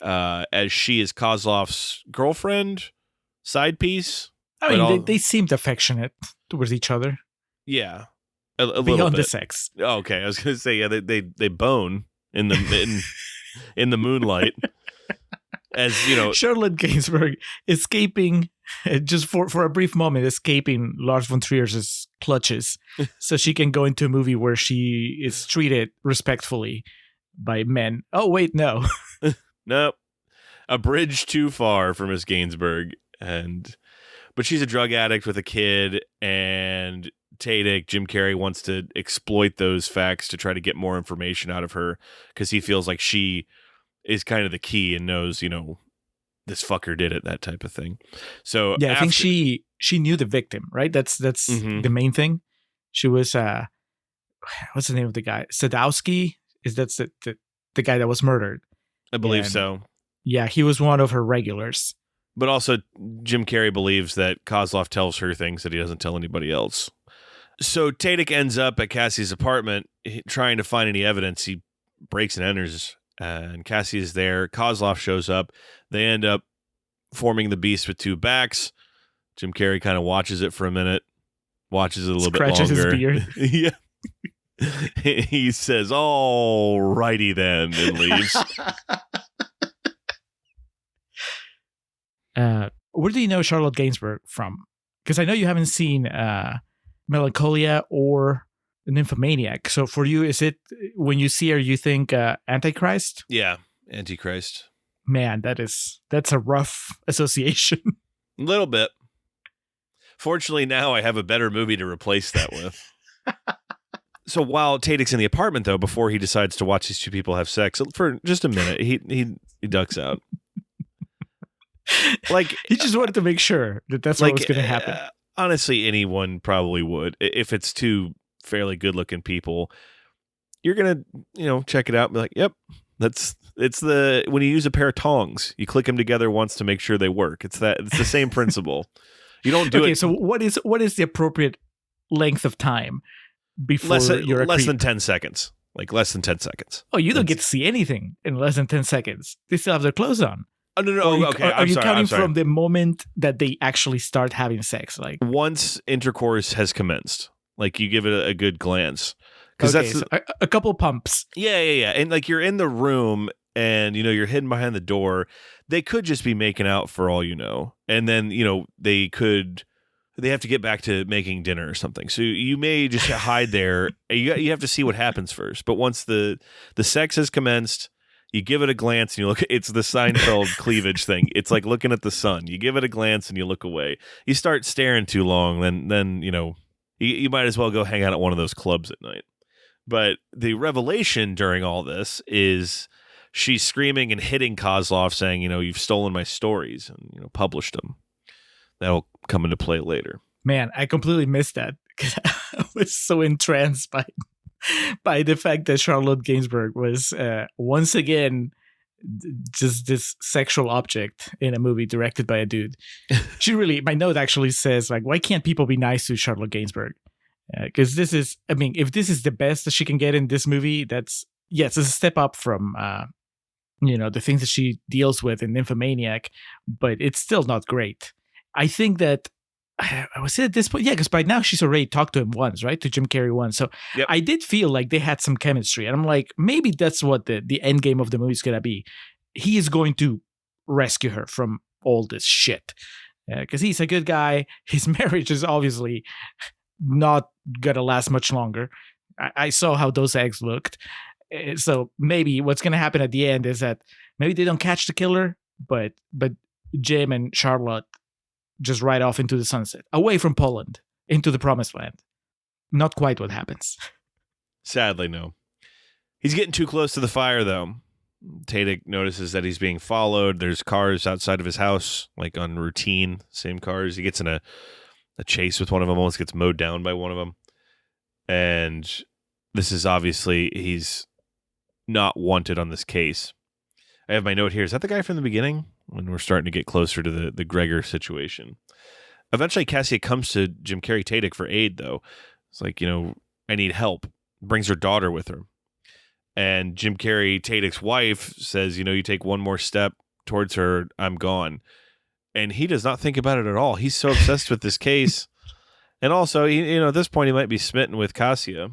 as she is Kozlov's girlfriend, side piece. I mean, they seemed affectionate towards each other. Yeah. A little beyond bit. the sex. Oh, okay. I was going to say, yeah, they bone in the in the moonlight. As, Charlotte Gainsbourg escaping, just for a brief moment, escaping Lars von Trier's clutches so she can go into a movie where she is treated respectfully by men. Oh, wait, no. Nope. A bridge too far for Miss Gainsbourg. But she's a drug addict with a kid, and Tadik, Jim Carrey wants to exploit those facts to try to get more information out of her because he feels like she is kind of the key and knows, this fucker did it, that type of thing. So yeah, I think she knew the victim, right? That's the main thing. She was what's the name of the guy? Sadowski? That's the guy that was murdered? I believe so. Yeah, he was one of her regulars. But also, Jim Carrey believes that Kozlov tells her things that he doesn't tell anybody else. So Tadik ends up at Cassie's apartment trying to find any evidence. He breaks and enters, and Cassie is there. Kozlov shows up. They end up forming the beast with two backs. Jim Carrey kind of watches it for a minute, watches it a little bit longer. Scratches his beard. Yeah. He says, "All righty then," and leaves. Where do you know Charlotte Gainsbourg from? Because I know you haven't seen Melancholia or Nymphomaniac. So for you, is it when you see her, you think Antichrist? Yeah, Antichrist. Man, that's a rough association. A little bit. Fortunately, now I have a better movie to replace that with. So while Tadik's in the apartment, though, before he decides to watch these two people have sex, for just a minute, he ducks out. Like he just wanted to make sure that that's what was going to happen. Honestly, anyone probably would. If it's two fairly good-looking people, you're gonna, check it out and be like, "Yep, it's when you use a pair of tongs, you click them together once to make sure they work. It's the same principle. You don't do it." Okay, so what is the appropriate length of time before you're a less creep? than 10 seconds? Like less than 10 seconds. Oh, you don't get to see anything in less than 10 seconds. They still have their clothes on. Oh, no. Okay, Are you counting I'm sorry. from the moment that they actually start having sex? Like Once intercourse has commenced, like you give it a good glance. Because so a couple pumps. Yeah. And like you're in the room and, you're hidden behind the door. They could just be making out for all you know. And then, they have to get back to making dinner or something. So you may just hide there. You have to see what happens first. But once the sex has commenced, you give it a glance and you look. It's the Seinfeld cleavage thing. It's like looking at the sun. You give it a glance and you look away. You start staring too long, then you might as well go hang out at one of those clubs at night. But the revelation during all this is she's screaming and hitting Kozlov, saying, "You've stolen my stories and published them." That'll come into play later. Man, I completely missed that because I was so entranced by the fact that Charlotte Gainsbourg was once again just this sexual object in a movie directed by a dude. My note actually says, like, why can't people be nice to Charlotte Gainsbourg? Because if this is the best that she can get in this movie, it's a step up from the things that she deals with in Nymphomaniac, but it's still not great. I think that I was at this point, because by now she's already talked to him once, right? To Jim Carrey once. So yep. I did feel like they had some chemistry. And I'm like, maybe that's what the end game of the movie is going to be. He is going to rescue her from all this shit. Because he's a good guy. His marriage is obviously not going to last much longer. I saw how those eggs looked. So maybe what's going to happen at the end is that maybe they don't catch the killer, but Jim and Charlotte just ride off into the sunset, away from Poland, into the promised land. Not quite what happens. Sadly, no. He's getting too close to the fire, though. Tadik notices that he's being followed. There's cars outside of his house, like on routine, same cars. He gets in a chase with one of them, almost gets mowed down by one of them. And this is obviously, he's not wanted on this case. I have my note here. Is that the guy from the beginning? When we're starting to get closer to the Gregor situation. Eventually, Cassie comes to Jim Carrey Tadik for aid, though. It's like, I need help. Brings her daughter with her. And Jim Carrey Tadik's wife says, you take one more step towards her, I'm gone. And he does not think about it at all. He's so obsessed with this case. And also, at this point, he might be smitten with Cassia.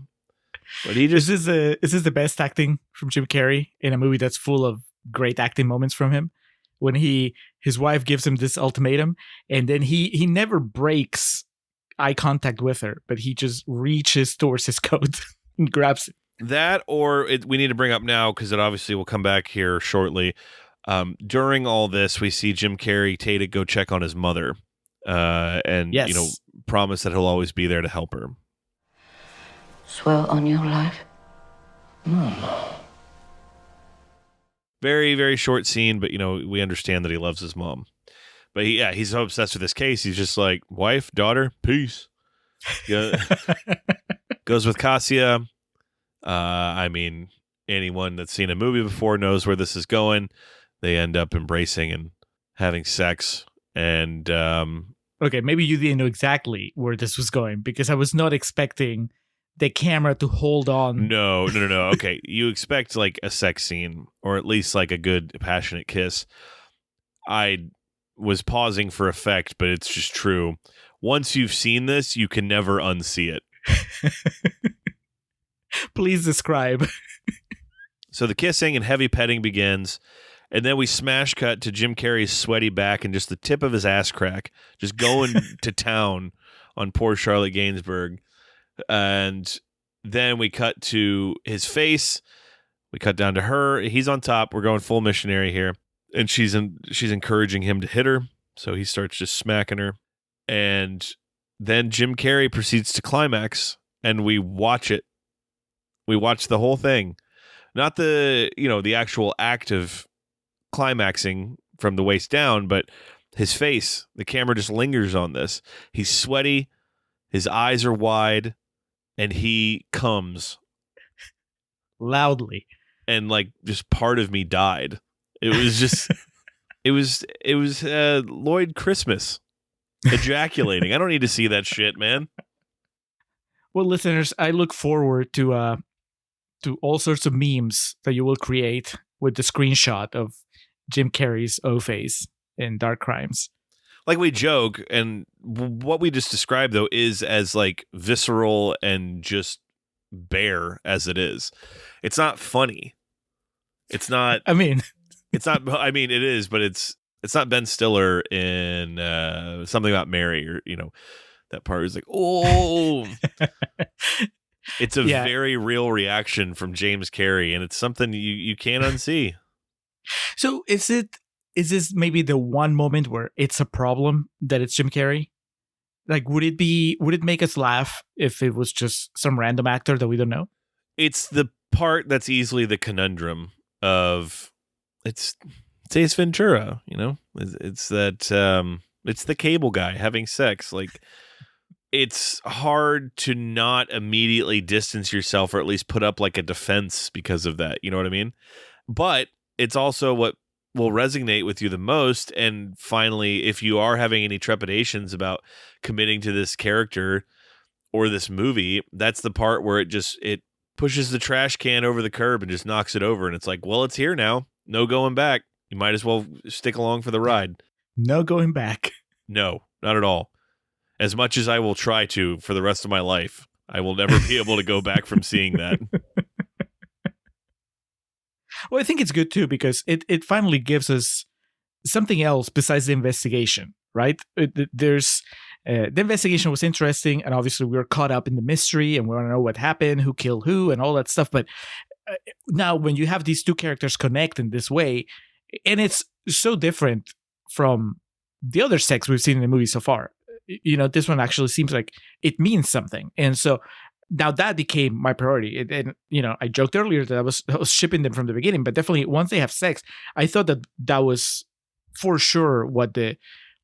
But he just... Is this the best acting from Jim Carrey in a movie that's full of great acting moments from him? When his wife gives him this ultimatum, and then he never breaks eye contact with her, but he just reaches towards his coat and grabs it. That, or we need to bring up now, because it obviously will come back here shortly. During all this, we see Jim Carrey Tadik go check on his mother, and yes. Promise that he'll always be there to help her. Swear on your life? Very, very short scene, but, we understand that he loves his mom. But he's so obsessed with this case. He's just like, wife, daughter, peace. Goes with Cassia. Anyone that's seen a movie before knows where this is going. They end up embracing and having sex. And okay, maybe you didn't know exactly where this was going, because I was not expecting the camera to hold on. No. Okay, you expect like a sex scene, or at least like a good passionate kiss. I was pausing for effect, but it's just true. Once you've seen this, you can never unsee it. Please describe. So the kissing and heavy petting begins, and then we smash cut to Jim Carrey's sweaty back and just the tip of his ass crack, just going to town on poor Charlotte Gainsbourg. And then we cut to his face. We cut down to her. He's on top. We're going full missionary here. And she's encouraging him to hit her. So he starts just smacking her. And then Jim Carrey proceeds to climax, and we watch it. We watch the whole thing. Not the actual act of climaxing from the waist down, but his face. The camera just lingers on this. He's sweaty. His eyes are wide, and he comes loudly. And just part of me died. It was just, it was Lloyd Christmas ejaculating. I don't need to see that shit, man. Well, listeners, I look forward to all sorts of memes that you will create with the screenshot of Jim Carrey's O-face in Dark Crimes. Like we joke, and what we just described, though, is as visceral and just bare as it is. It's not funny. It's not. It's not. It is, but it's not Ben Stiller in Something About Mary, or that part is oh. It's a very real reaction from James Carrey, and it's something you can't unsee. So is this maybe the one moment where it's a problem that it's Jim Carrey? Would it make us laugh if it was just some random actor that we don't know? It's the part that's easily the conundrum of it's Ace Ventura, It's that it's the cable guy having sex. It's hard to not immediately distance yourself, or at least put up a defense because of that. You know what I mean? But it's also what will resonate with you the most. And finally, if you are having any trepidations about committing to this character or this movie, that's the part where it pushes the trash can over the curb and just knocks it over. And it's well, it's here now. No going back. You might as well stick along for the ride. No going back. No, not at all. As much as I will try to for the rest of my life, I will never be able to go back from seeing that. Well, I think it's good too, because it finally gives us something else besides the investigation, right? The investigation was interesting, and obviously we were caught up in the mystery, and we want to know what happened, who killed who, and all that stuff. But now when you have these two characters connect in this way, and it's so different from the other sex we've seen in the movie so far. This one actually seems like it means something. And so now that became my priority. And I joked earlier that I was shipping them from the beginning, but definitely once they have sex, I thought that was for sure what the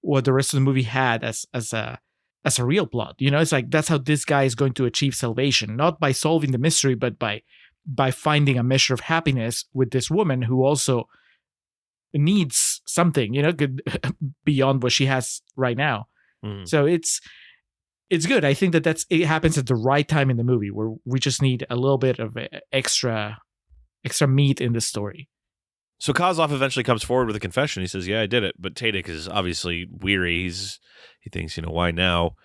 rest of the movie had as a real plot. It's that's how this guy is going to achieve salvation, not by solving the mystery, but by finding a measure of happiness with this woman who also needs something, beyond what she has right now. So it's good. I think it happens at the right time in the movie, where we just need a little bit of extra meat in the story. So Kozlov eventually comes forward with a confession. He says, "Yeah, I did it." But Tadek is obviously weary. He thinks, why now?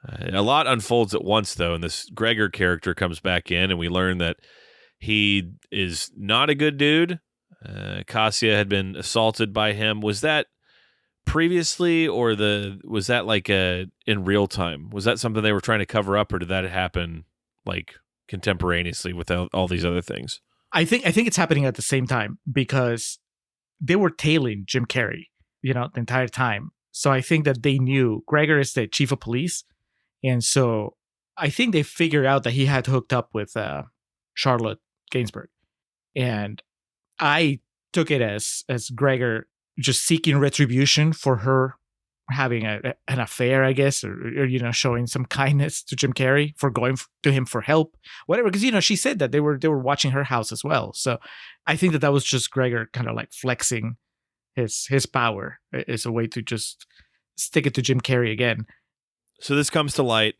A lot unfolds at once, though, and this Gregor character comes back in, and we learn that he is not a good dude. Cassia had been assaulted by him. Was that previously, or was that in real time? Was that something they were trying to cover up, or did that happen contemporaneously with all these other things? I think it's happening at the same time, because they were tailing Jim Carrey, the entire time. So I think that they knew Gregor is the chief of police, and so I think they figured out that he had hooked up with Charlotte Gainsbourg. And I took it as Gregor just seeking retribution for her having an affair, I guess, or showing some kindness to Jim Carrey for going to him for help, whatever. Because she said that they were watching her house as well. So I think that was just Gregor kind of like flexing his power as a way to just stick it to Jim Carrey again. So this comes to light.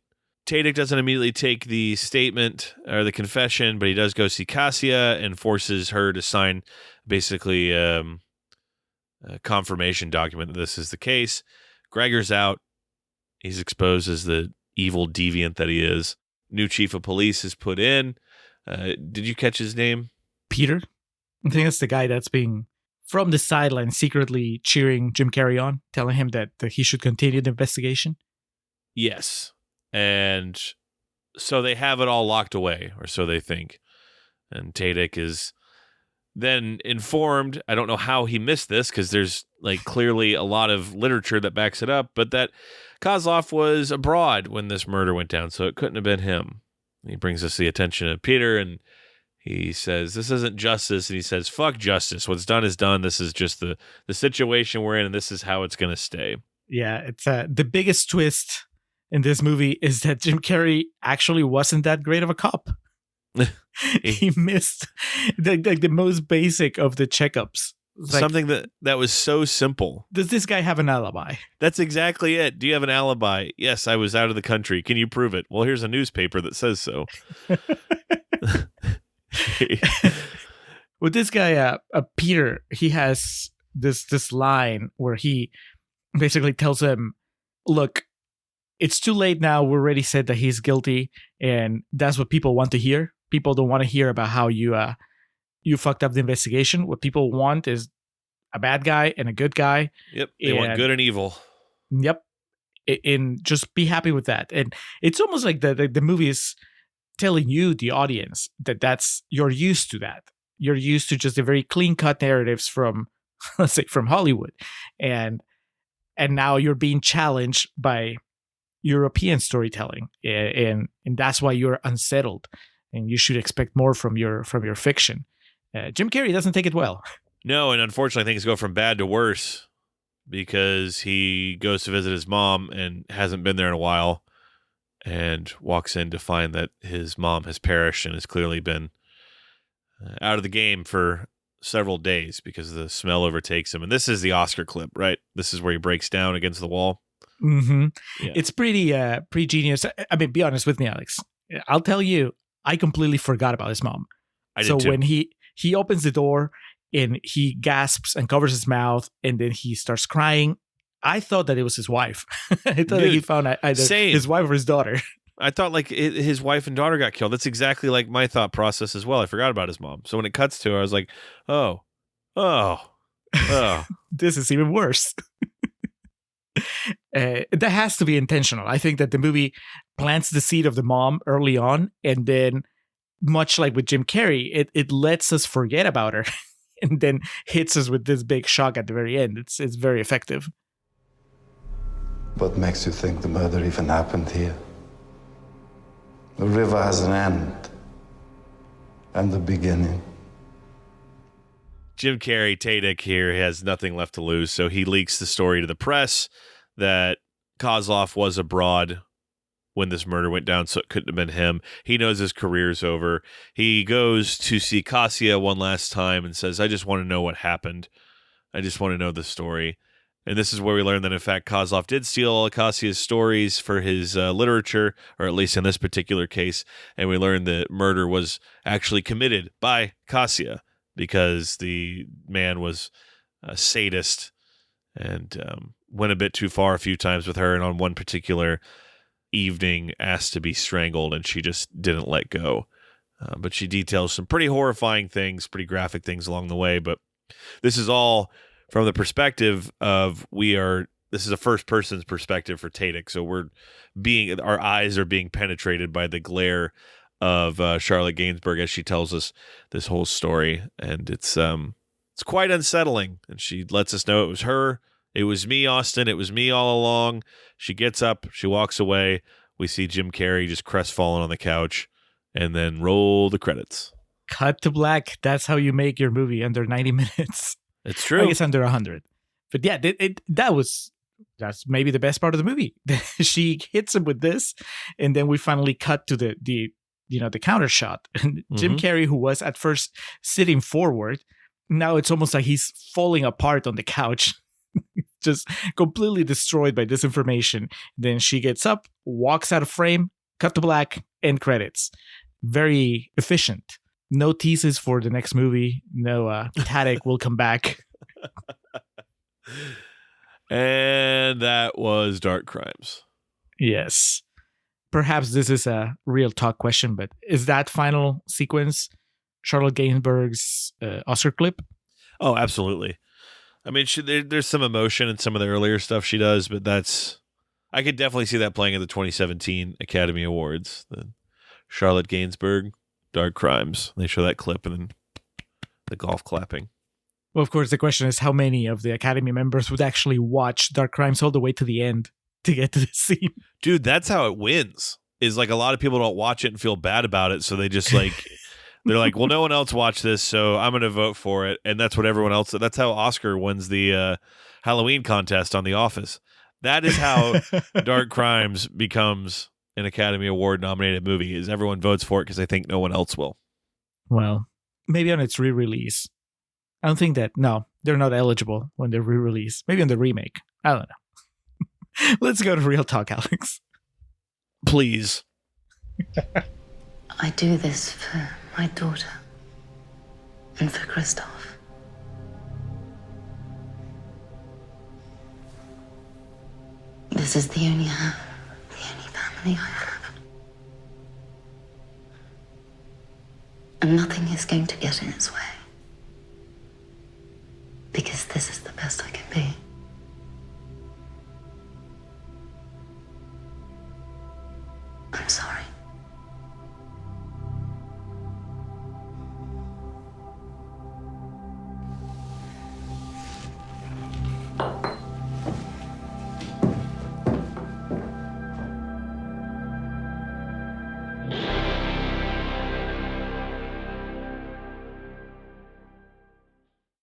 Tadic doesn't immediately take the statement or the confession, but he does go see Cassia and forces her to sign basically a confirmation document that this is the case. Gregor's out. He's exposed as the evil deviant that he is. New chief of police is put in. Did you catch his name? Peter. I think that's the guy that's being from the sideline secretly cheering Jim Carrey on, telling him that he should continue the investigation. Yes. And so they have it all locked away, or so they think. And Tadic is then informed. I don't know how he missed this, because there's like clearly a lot of literature that backs it up, but that Kozlov was abroad when this murder went down, so it couldn't have been him. He brings us the attention of Peter, and he says, this isn't justice. And he says, fuck justice. What's done is done. This is just the situation we're in, and this is how it's going to stay. Yeah, it's the biggest twist in this movie is that Jim Carrey actually wasn't that great of a cop. He missed the most basic of the checkups. Something that was so simple. Does this guy have an alibi? That's exactly it. Do you have an alibi? Yes, I was out of the country. Can you prove it? Well, here's a newspaper that says so. With this guy, Peter, he has this line where he basically tells him, look, it's too late now. We already said that he's guilty, and that's what people want to hear. People don't want to hear about how you fucked up the investigation. What people want is a bad guy and a good guy. Yep, they want good and evil. Yep, and just be happy with that. And it's almost like the movie is telling you, the audience, that's you're used to that. You're used to just the very clean-cut narratives from, let's say, from Hollywood, and now you're being challenged by European storytelling, and that's why you're unsettled, and you should expect more from your fiction. Jim Carrey doesn't take it well. No, and unfortunately things go from bad to worse because he goes to visit his mom and hasn't been there in a while, and walks in to find that his mom has perished and has clearly been out of the game for several days because the smell overtakes him. And this is the Oscar clip, right? This is where he breaks down against the wall. Mm-hmm. Yeah. It's pretty genius. I mean, be honest with me, Alex. I'll tell you, I completely forgot about his mom. I did too. When he opens the door and he gasps and covers his mouth and then he starts crying, I thought that it was his wife. I thought that he found either his wife or his daughter. I thought like his wife and daughter got killed. That's exactly like my thought process as well. I forgot about his mom. So when it cuts to her, I was like, oh. This is even worse. That has to be intentional. I think that the movie plants the seed of the mom early on, and then, much like with Jim Carrey, it lets us forget about her, and then hits us with this big shock at the very end. It's very effective. What makes you think the murder even happened here? The river has an end and a beginning. Jim Carrey, Tadic here, has nothing left to lose, so he leaks the story to the press that Kozlov was abroad when this murder went down, so it couldn't have been him. He knows his career's over. He goes to see Cassia one last time and says, I just want to know what happened. I just want to know the story. And this is where we learn that, in fact, Kozlov did steal all of Cassia's stories for his literature, or at least in this particular case. And we learn that murder was actually committed by Cassia because the man was a sadist and went a bit too far a few times with her. And on one particular evening asked to be strangled, and she just didn't let go. But she details some pretty horrifying things, pretty graphic things along the way. But this is all from the perspective of this is a first person's perspective for Tadic. So our eyes are being penetrated by the glare of Charlotte Gainsbourg as she tells us this whole story. And it's quite unsettling. And she lets us know it was her. It was me, Austin. It was me all along. She gets up. She walks away. We see Jim Carrey just crestfallen on the couch, and then roll the credits. Cut to black. That's how you make your movie under 90 minutes. It's true. I guess under 100. But yeah, that's maybe the best part of the movie. She hits him with this, and then we finally cut to the counter shot. And Jim Carrey, who was at first sitting forward, now it's almost like he's falling apart on the couch, just completely destroyed by this information. Then she gets up, walks out of frame, cut to black, end credits. Very efficient. No teases for the next movie. No Tadek will come back. And that was Dark Crimes. Yes. Perhaps this is a real talk question, but is that final sequence Charlotte Gainsbourg's Oscar clip? Oh, absolutely. I mean, there's some emotion in some of the earlier stuff she does, but I could definitely see that playing at the 2017 Academy Awards. The Charlotte Gainsbourg, Dark Crimes. They show that clip and then the golf clapping. Well, of course, the question is how many of the Academy members would actually watch Dark Crimes all the way to the end to get to the scene? Dude, that's how it wins. Is like a lot of people don't watch it and feel bad about it, so they just like they're like, well, no one else watched this, so I'm going to vote for it, and that's what everyone else. That's how Oscar wins the Halloween contest on The Office. That is how Dark Crimes becomes an Academy Award nominated movie. Is everyone votes for it because they think no one else will. Well, maybe on its re-release. I don't think that. No, they're not eligible when they're re-released. Maybe on the remake. I don't know. Let's go to real talk, Alex. Please. I do this for my daughter and for Christoph. This is the only family I have. And nothing is going to get in its way.